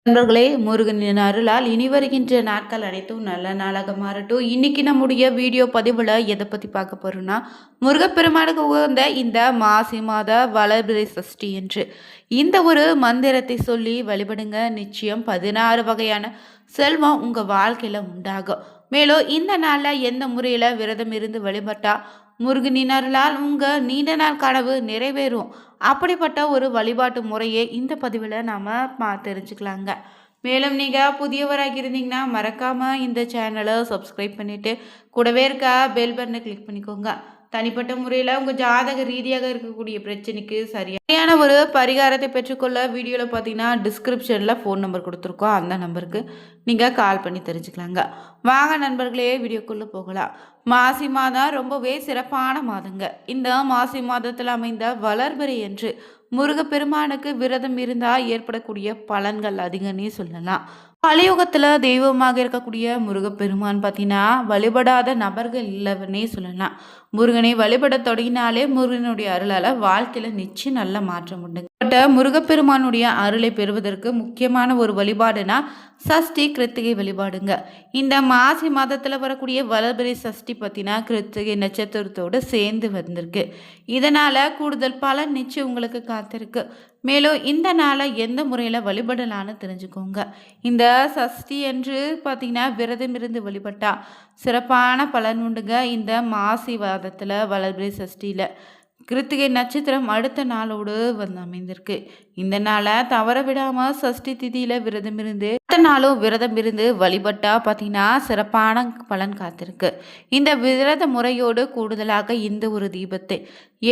நண்பர்களே, முருகனின் அருளால் இனி வருகின்ற நாட்கள் அனைத்தும் நல்ல நாளாக மாறட்டும். இன்னைக்கு நம்முடைய வீடியோ பதிவில் எதை பற்றி பார்க்க போறோம்னா, முருகப்பெருமானுக்கு உகந்த இந்த மாசி மாத வளர்பிறை சஷ்டி என்று இந்த ஒரு மந்திரத்தை சொல்லி வழிபடுங்க. நிச்சயம் 16 வகையான செல்வம் உங்கள் வாழ்க்கையில் உண்டாகும். மேலும் இந்த நாளில் எந்த முறையில் விரதம் இருந்து வழிபட்டா முருகனின் அருளால் உங்கள் நீண்ட நாள் கனவு நிறைவேறும். அப்படிப்பட்ட ஒரு வழிபாட்டு முறையை இந்த பதிவில் நாம் தெரிஞ்சுக்கலாங்க. மேலும் நீங்கள் புதியவராக இருந்தீங்கன்னா மறக்காமல் இந்த சேனலை சப்ஸ்கிரைப் பண்ணிவிட்டு கூடவே இருக்க பெல் பட்டனை கிளிக் பண்ணிக்கோங்க. தனிப்பட்ட முறையில் உங்கள் ஜாதக ரீதியாக இருக்கக்கூடிய பிரச்சனைக்கு சரியான ஒரு பரிகாரத்தை பெற்றுக்கொள்ள வீடியோவில் பார்த்தீங்கன்னா டிஸ்கிரிப்ஷனில் ஃபோன் நம்பர் கொடுத்துருக்கோம். அந்த நம்பருக்கு நீங்கள் கால் பண்ணி தெரிஞ்சுக்கலாங்க. வாங்க நண்பர்களே, வீடியோக்குள்ளே போகலாம். மாசி மாதம் ரொம்பவே சிறப்பான மாதங்க. இந்த மாசி மாதத்தில் அமைந்த வளர்பிறை என்று முருகப்பெருமானுக்கு விரதம் இருந்தால் ஏற்படக்கூடிய பலன்கள் அதிகம்னே சொல்லலாம். கலியுகத்தில் தெய்வமாக இருக்கக்கூடிய முருகப்பெருமான் பார்த்தீங்கன்னா வழிபடாத நபர்கள் இல்லைன்னே சொல்லலாம். முருகனை வழிபட தொடங்கினாலே முருகனுடைய அருளால் வாழ்க்கையில் நிச்சயம் நல்ல மாற்றம் உண்டு. முருகப்பெருமானுடைய அருளை பெறுவதற்கு முக்கியமான ஒரு வழிபாடுனா சஷ்டி கிருத்திகை வழிபாடுங்க. இந்த மாசி மாதத்தில் வரக்கூடிய வளர்பிறை சஷ்டி பார்த்தீங்கன்னா கிருத்திகை நட்சத்திரத்தோடு சேர்ந்து வந்திருக்கு. இதனால் கூடுதல் பலன் நிச்சயம் உங்களுக்கு காத்திருக்கு. மேலும் இந்த நாளை எந்த முறையில் வழிபடலான்னு தெரிஞ்சுக்கோங்க. இந்த சஷ்டி என்று பார்த்தீங்கன்னா விரதம் இருந்து வழிபட்டா சிறப்பான பலன் உண்டுங்க. இந்த மாசி வாதத்தில் வளர்பிறை சஷ்டியில் கிருத்திகை நட்சத்திரம் அடுத்த நாளோடு அமைந்திருக்கு. இந்த நாளை தவற விடாமல் சஷ்டி திதியில் விரதம் இருந்து அடுத்த நாளும் விரதம் இருந்து வழிபட்டா பார்த்தீங்கன்னா சிறப்பான பலன் காத்திருக்கு. இந்த விரத முறையோடு கூடுதலாக இந்த ஒரு தீபத்தை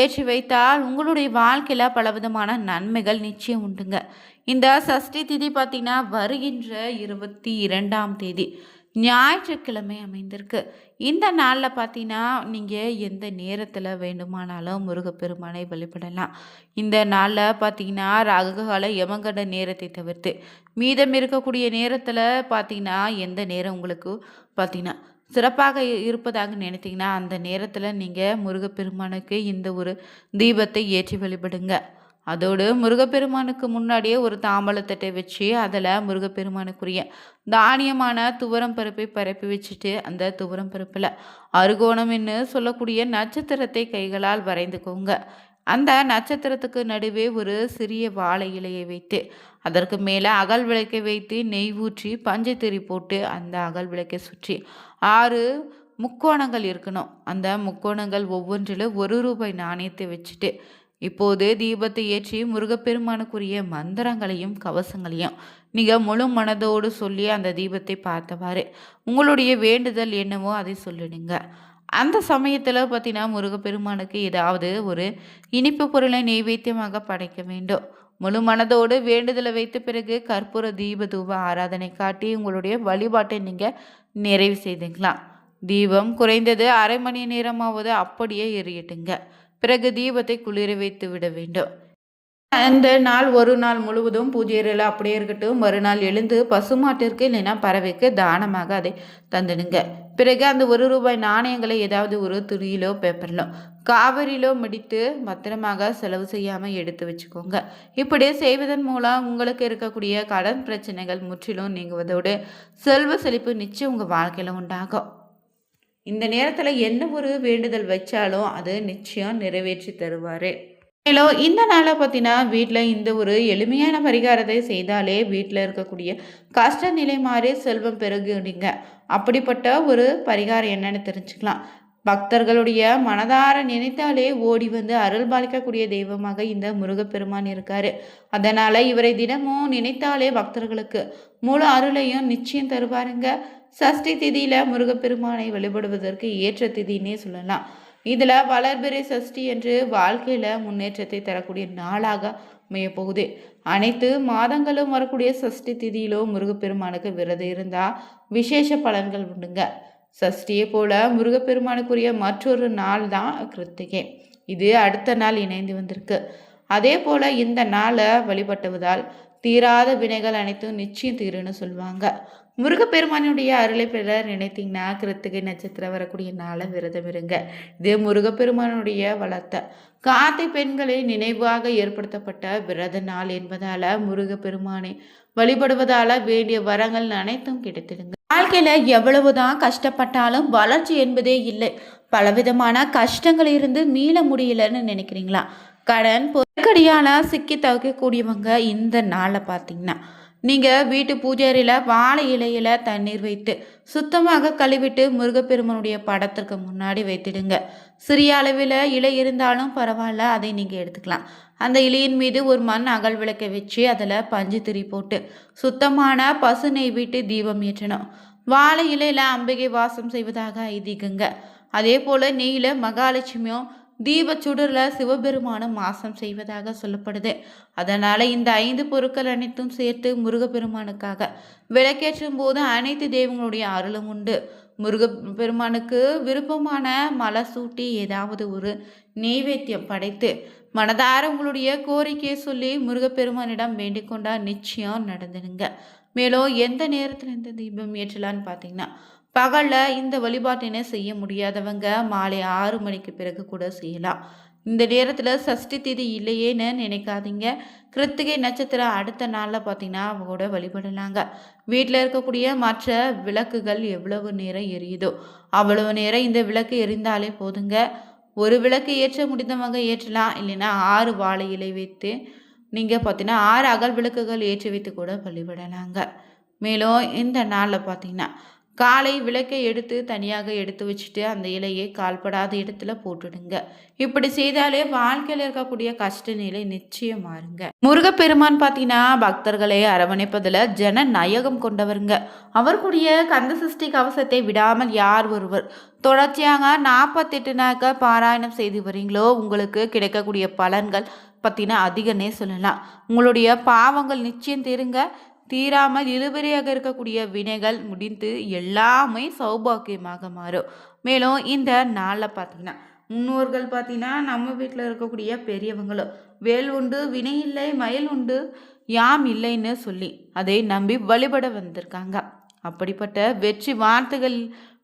ஏற்றி வைத்தால் உங்களுடைய வாழ்க்கையில் பலவிதமான நன்மைகள் நிச்சயம் உண்டுங்க. இந்த சஷ்டி திதி பார்த்தீங்கன்னா வருகின்ற 22ஆம் தேதி ஞாயிற்றுக்கிழமை அமைந்திருக்கு. இந்த நாளில் பார்த்தீங்கன்னா நீங்கள் எந்த நேரத்தில் வேண்டுமானாலும் முருகப்பெருமானை வழிபடலாம். இந்த நாளில் பார்த்தீங்கன்னா ராகுகால யமகண்ட நேரத்தை தவிர்த்து மீதம் இருக்கக்கூடிய நேரத்தில் பார்த்தீங்கன்னா எந்த நேரம் உங்களுக்கு பார்த்தீங்கன்னா சிறப்பாக இருப்பதாக நினைத்தீங்கன்னா அந்த நேரத்தில் நீங்கள் முருகப்பெருமானுக்கு இந்த ஒரு தீபத்தை ஏற்றி வழிபடுங்க. அதோடு முருகப்பெருமானுக்கு முன்னாடியே ஒரு தாம்பழத்தட்டை வச்சு அதில் முருகப்பெருமானுக்குரிய தானியமான துவரம் பருப்பை பரப்பி வச்சுட்டு அந்த துவரம் பருப்பில் அருகோணம் என்று சொல்லக்கூடிய நட்சத்திரத்தை கைகளால் வரைந்துக்கோங்க. அந்த நட்சத்திரத்துக்கு நடுவே ஒரு சிறிய வாழை இலையை வைத்து அதற்கு மேலே அகல் விளக்கை வைத்து நெய் ஊற்றி பஞ்சத்திரி போட்டு அந்த அகல் விளக்கை சுற்றி 6 முக்கோணங்கள் இருக்கணும். அந்த முக்கோணங்கள் ஒவ்வொன்றிலும் ₹1 நாணயத்தை வச்சுட்டு இப்போது தீபத்தை ஏற்றி முருகப்பெருமானுக்குரிய மந்திரங்களையும் கவசங்களையும் நீங்கள் முழு மனதோடு சொல்லி அந்த தீபத்தை பார்த்தவாறு உங்களுடைய வேண்டுதல் என்னவோ அதை சொல்லிடுங்க. அந்த சமயத்தில் பார்த்தீங்கன்னா முருகப்பெருமானுக்கு ஏதாவது ஒரு இனிப்பு பொருளை நெய்வேத்தியமாக படைக்க வேண்டும். முழு மனதோடு வேண்டுதலை வைத்த பிறகு கற்பூர தீப தூப ஆராதனை காட்டி உங்களுடைய வழிபாட்டை நீங்கள் நிறைவு செய்துக்கலாம். தீபம் குறைந்தது அரை மணி நேரமாவது அப்படியே எரியட்டுங்க. பிறகு தீபத்தை குளிர வைத்து விட வேண்டும். அந்த நாள் ஒரு நாள் முழுவதும் பூஜையில் அப்படியே இருக்கட்டும். மறுநாள் எழுந்து பசுமாட்டிற்கு இல்லைன்னா பறவைக்கு தானமாக அதை தந்துடுங்க. பிறகு அந்த ₹1 நாணயங்களை ஏதாவது ஒரு துணியிலோ பேப்பரிலோ காவிரியிலோ மடித்து பத்திரமாக செலவு செய்யாமல் எடுத்து வச்சுக்கோங்க. இப்படி செய்வதன் மூலம் உங்களுக்கு இருக்கக்கூடிய கடன் பிரச்சனைகள் முற்றிலும் நீங்குவதோடு செல்வ செழிப்பு நிச்சயம் உங்கள் வாழ்க்கையில் உண்டாகும். இந்த நேரத்தில் என்ன ஒரு வேண்டுதல் வச்சாலும் அது நிச்சயம் நிறைவேற்றி தருவார். மேலும் இந்த நாளை பார்த்தீங்கன்னா வீட்டில் இந்த ஒரு எளிமையான பரிகாரத்தை செய்தாலே வீட்டில் இருக்கக்கூடிய கஷ்ட நிலை மாறி செல்வம் பெருகுங்க. அப்படிப்பட்ட ஒரு பரிகாரம் என்னன்னு தெரிஞ்சுக்கலாம். பக்தர்களுடைய மனதார நினைத்தாலே ஓடி வந்து அருள் பாலிக்கக்கூடிய தெய்வமாக இந்த முருகப்பெருமான் இருக்காரு. அதனால இவரை தினமும் நினைத்தாலே பக்தர்களுக்கு முழு அருளையும் நிச்சயம் தருவாருங்க. சஷ்டி திதியில முருகப்பெருமானை வழிபடுவதற்கு ஏற்ற திதினே சொல்லலாம். இதுல வளர்பிறை சஷ்டி என்று வாழ்க்கையில முன்னேற்றத்தை தரக்கூடிய நாளாக அமையப்போகுது. அனைத்து மாதங்களும் வரக்கூடிய சஷ்டி திதியிலும் முருகப்பெருமானுக்கு விரதம் இருந்தா விசேஷ பலன்கள் உண்டுங்க. சஷ்டியை போல முருகப்பெருமானுக்குரிய மற்றொரு நாள் தான் கிருத்திகை. இது அடுத்த நாள் இணைந்து வந்திருக்கு. அதே போல இந்த நாளை வழிபட்டுவதால் தீராத வினைகள் அனைத்தும் நிச்சயம் தீருன்னு சொல்லுவாங்க. முருகப்பெருமானுடைய அருளை பெற நினைத்தீங்கன்னா கிருத்திகை நட்சத்திரம் வரக்கூடிய நாளை விரதம் இருங்க. இது முருகப்பெருமானுடைய வளர்த்த காத்தை பெண்களை நினைவாக ஏற்படுத்தப்பட்ட விரத நாள் என்பதால முருகப்பெருமானை வழிபடுவதால வேண்டிய வரங்கள் அனைத்தும் கிடைத்திடுங்க. வாழ்க்கையில எவ்வளவுதான் கஷ்டப்பட்டாலும் வளர்ச்சி என்பதே இல்லை. பலவிதமான கஷ்டங்கள் இருந்து மீள முடியலன்னு நினைக்கிறீங்களா? கடன் பொருட்கடியால சிக்கி தவிக்கக்கூடியவங்க இந்த நாளை பார்த்தீங்கன்னா நீங்கள் வீட்டு பூஜையில் வாழை இலையில் தண்ணீர் வைத்து சுத்தமாக கழுவிட்டு முருகப்பெருமானுடைய படத்திற்கு முன்னாடி வைத்திடுங்க. சிறிய அளவில் இலை இருந்தாலும் பரவாயில்ல, அதை நீங்கள் எடுத்துக்கலாம். அந்த இலையின் மீது ஒரு மண் அகல் விளக்கை வச்சு அதில் பஞ்சு திரி போட்டு சுத்தமான பசு நெய் விட்டு தீபம் ஏற்றணும். வாழை இலையில் அம்பிகை வாசம் செய்வதாக ஐதீகங்க. அதே போல் நெய்யில் மகாலட்சுமியும் தீப சுடரில் சிவபெருமானும் வாசம் செய்வதாக சொல்லப்படுது. அதனால் இந்த 5 பொருட்கள் அனைத்தும் சேர்த்து முருகப்பெருமானுக்காக விளக்கேற்றும் போது அனைத்து தெய்வங்களுடைய அருளும் உண்டு. முருகப்பெருமானுக்கு விருப்பமான மலை சூட்டி ஏதாவது ஒரு நெய்வேத்தியம் படைத்து மனதார உங்களுடைய கோரிக்கையை சொல்லி முருகப்பெருமானிடம் வேண்டிக் கொண்டா நிச்சயம் நடந்துடுங்க. மேலும் எந்த நேரத்தில் இந்த தீபம் ஏற்றலான்னு பார்த்தீங்கன்னா, பகலில் இந்த வழிபாட்டினை செய்ய முடியாதவங்க மாலை 6 மணிக்கு பிறகு கூட செய்யலாம். இந்த நேரத்தில் சஷ்டி திதி இல்லையேன்னு நினைக்காதீங்க. கிருத்திகை நட்சத்திரம் அடுத்த நாளில் பார்த்தீங்கன்னா அவங்க கூட வழிபடலாங்க. வீட்டில் இருக்கக்கூடிய மற்ற விளக்குகள் எவ்வளவு நேரம் எரியுதோ அவ்வளவு நேரம் இந்த விளக்கு எரிந்தாலே போதுங்க. ஒரு விளக்கு ஏற்ற முடிந்தவங்க ஏற்றலாம். இல்லைன்னா 6 வாழை இலை வைத்து நீங்கள் பார்த்தீங்கன்னா 6 அகல் விளக்குகள் ஏற்றி வைத்து கூட வழிபடலாங்க. மேலும் இந்த நாளில் பார்த்தீங்கன்னா காலை விளக்கை எடுத்து தனியாக எடுத்து வச்சுட்டு அந்த இலையை கால்படாத இடத்துல போட்டுடுங்க. இப்படி செய்தாலே வாழ்க்கையில் இருக்கக்கூடிய கஷ்ட நிலை நிச்சயம் மாறுங்க. முருகப்பெருமான் பார்த்தீங்கன்னா பக்தர்களை அரவணைப்பதில் ஜன நாயகம் கொண்டவருங்க. அவருடைய கந்த சஷ்டி கவசத்தை விடாமல் யார் ஒருவர் தொடர்ச்சியாக 48 நாட்கள் பாராயணம் செய்து வரீங்களோ உங்களுக்கு கிடைக்கக்கூடிய பலன்கள் பார்த்தீங்கன்னா அதிகன்னே சொல்லலாம். உங்களுடைய பாவங்கள் நிச்சயம் தீருங்க. தீராமல் இழுபறியாக இருக்கக்கூடிய வினைகள் முடிந்து எல்லாமே சௌபாக்கியமாக மாறும். மேலும் இந்த நாளில் பார்த்தீங்கன்னா முன்னோர்கள் பார்த்தீங்கன்னா நம்ம வீட்டில் இருக்கக்கூடிய பெரியவங்களும் வேல் உண்டு வினை இல்லை மயில் உண்டு யாம் இல்லைன்னு சொல்லி அதை நம்பி வழிபட வந்திருக்காங்க. அப்படிப்பட்ட வெற்றி வார்த்தைகள்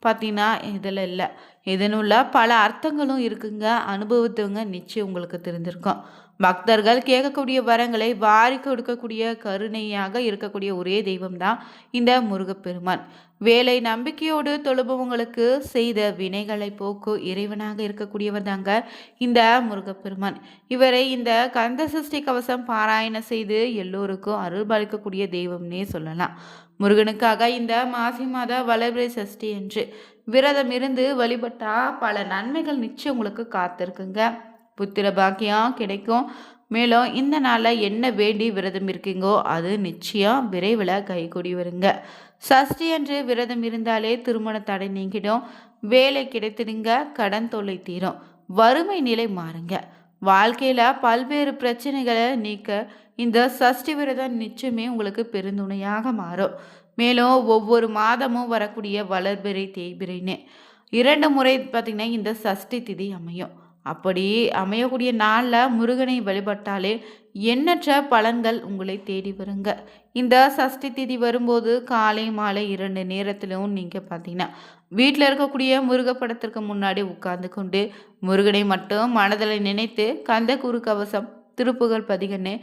பார்த்தீங்கன்னா இதில் இல்லை, இதனுள்ள பல அர்த்தங்களும் இருக்குங்க. அனுபவத்தவங்க நிச்சயம் உங்களுக்கு தெரிஞ்சிருக்கும். பக்தர்கள் கேட்கக்கூடிய வரங்களை வாரி கொடுக்கக்கூடிய கருணையாக இருக்கக்கூடிய ஒரே தெய்வம் தான் இந்த முருகப்பெருமான். வேலை நம்பிக்கையோடு தொழுபவங்களுக்கு செய்த வினைகளை போக்கு இறைவனாக இருக்கக்கூடியவர் தாங்க இந்த முருகப்பெருமான். இவரை இந்த கந்த சஷ்டி கவசம் பாராயணம் செய்து எல்லோருக்கும் அருள் பாலிக்கக்கூடிய தெய்வம்னே சொல்லலாம். முருகனுக்காக இந்த மாசி மாத வளர்பிறை சஷ்டி என்று விரதம் இருந்து வழிபட்டா பல நன்மைகள் நிச்சயம் உங்களுக்கு காத்திருக்குங்க. புத்திர பாக்கியம் கிடைக்கும். மேலும் இந்த நாளில் என்ன வேண்டி விரதம் இருக்கீங்கோ அது நிச்சயம் விரைவில் கைகூடி வருங்க. சஷ்டி என்று விரதம் இருந்தாலே திருமண தடை நீங்கிடும், வேலை கிடைத்திடுங்க, கடன் தொல்லை தீரும், வறுமை நிலை மாறுங்க. வாழ்க்கையில் பல்வேறு பிரச்சனைகளை நீக்க இந்த சஷ்டி விரதம் நிச்சயமே உங்களுக்கு பெருந்துணையாக மாறும். மேலும் ஒவ்வொரு மாதமும் வரக்கூடிய வளர்பிறை தேய்பிறைன்னு 2 முறை பார்த்திங்கன்னா இந்த சஷ்டி திதி அமையும். அப்படி அமையக்கூடிய நாளில் முருகனை வழிபட்டாலே எண்ணற்ற பலன்கள் உங்களை தேடி வருங்க. இந்த சஷ்டி திதி வரும்போது காலை மாலை 2 நேரத்திலும் நீங்கள் பார்த்தீங்கன்னா வீட்டில் இருக்கக்கூடிய முருகப்படத்திற்கு முன்னாடி உட்கார்ந்து கொண்டு முருகனை மட்டும் மனதில் நினைத்து கந்த குரு கவசம் திருப்புகழ் பதிகன்னு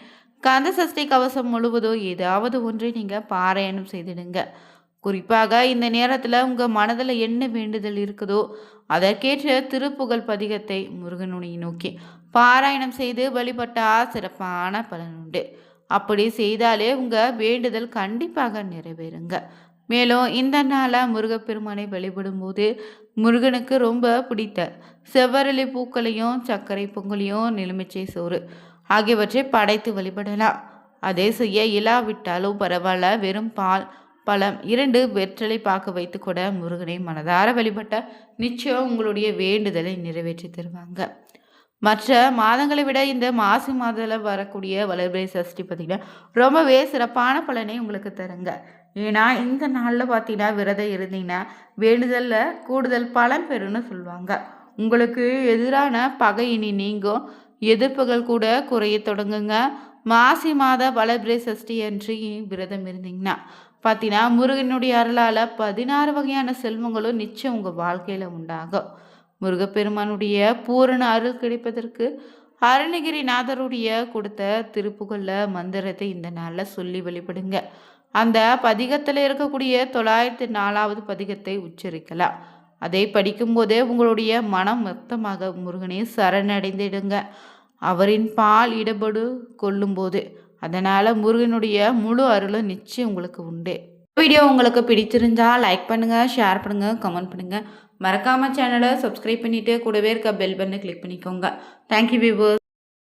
கந்த சஷ்டி கவசம் முழுவதும் ஏதாவது ஒன்றை நீங்கள் பாராயணம் செய்திடுங்க. குறிப்பாக இந்த நேரத்தில் உங்கள் மனதில் என்ன வேண்டுதல் இருக்குதோ அதற்கேற்ற திருப்புகழ் பதிகத்தை முருகனுடைய நோக்கி பாராயணம் செய்து வழிபட்டால் சிறப்பான பலன் உண்டு. அப்படி செய்தாலே உங்கள் வேண்டுதல் கண்டிப்பாக நிறைவேறுங்க. மேலும் இந்த நாளில் முருகப்பெருமானை வழிபடும் போது முருகனுக்கு ரொம்ப பிடித்த செவ்வரளி பூக்களையும் சர்க்கரை பொங்கலையும் எலுமிச்சை சோறு ஆகியவற்றை படைத்து வழிபடலாம். அதே செய்ய இல்லாவிட்டாலும் பரவாயில்ல, வெறும் பால் பழம் 2 வெற்றலை பார்க்க வைத்து கூட முருகனை மனதார வழிபட்ட நிச்சயம் உங்களுடைய வேண்டுதலை நிறைவேற்றி தருவாங்க. மற்ற மாதங்களை விட இந்த மாசி மாதத்தில் வரக்கூடிய வளர்பிறை சஷ்டி பார்த்திங்கன்னா ரொம்பவே சிறப்பான பலனை உங்களுக்கு தருங்க. ஏன்னா இந்த நாளில் பார்த்தீங்கன்னா விரதம் இருந்தீங்கன்னா வேண்டுதலில் கூடுதல் பலன் பெறும்னு சொல்லுவாங்க. உங்களுக்கு எதிரான பகை இனி நீங்கும், எதிர்ப்புகள் கூட குறைய தொடங்குங்க. மாசி மாத வளர்பிறை சஷ்டி அன்று விரதம் இருந்தீங்கன்னா பார்த்தீங்கன்னா முருகனுடைய அருளால் 16 வகையான செல்வங்களும் நிச்சயம் உங்கள் வாழ்க்கையில் உண்டாகும். முருகப்பெருமானுடைய பூரண அருள் கிடைப்பதற்கு அருணகிரிநாதருடைய கொடுத்த திருப்புகழ மந்திரத்தை இந்த நாளில் சொல்லி வழிபடுங்க. அந்த பதிகத்தில் இருக்கக்கூடிய 904வது பதிகத்தை உச்சரிக்கலாம். அதை படிக்கும்போதே உங்களுடைய மனம் மொத்தமாக முருகனை சரணடைந்திடுங்க. அவரின் பால் ஈடுபடு கொள்ளும்போது அதனால் முருகனுடைய முழு அருளும் நிச்சயம் உங்களுக்கு உண்டு. வீடியோ உங்களுக்கு பிடிச்சிருந்தா லைக் பண்ணுங்கள், ஷேர் பண்ணுங்கள், கமெண்ட் பண்ணுங்கள். மறக்காமல் சேனலை சப்ஸ்கிரைப் பண்ணிவிட்டு கூடவே இருக்க பெல் பட்டனை கிளிக் பண்ணிக்கோங்க. Thank you viewers.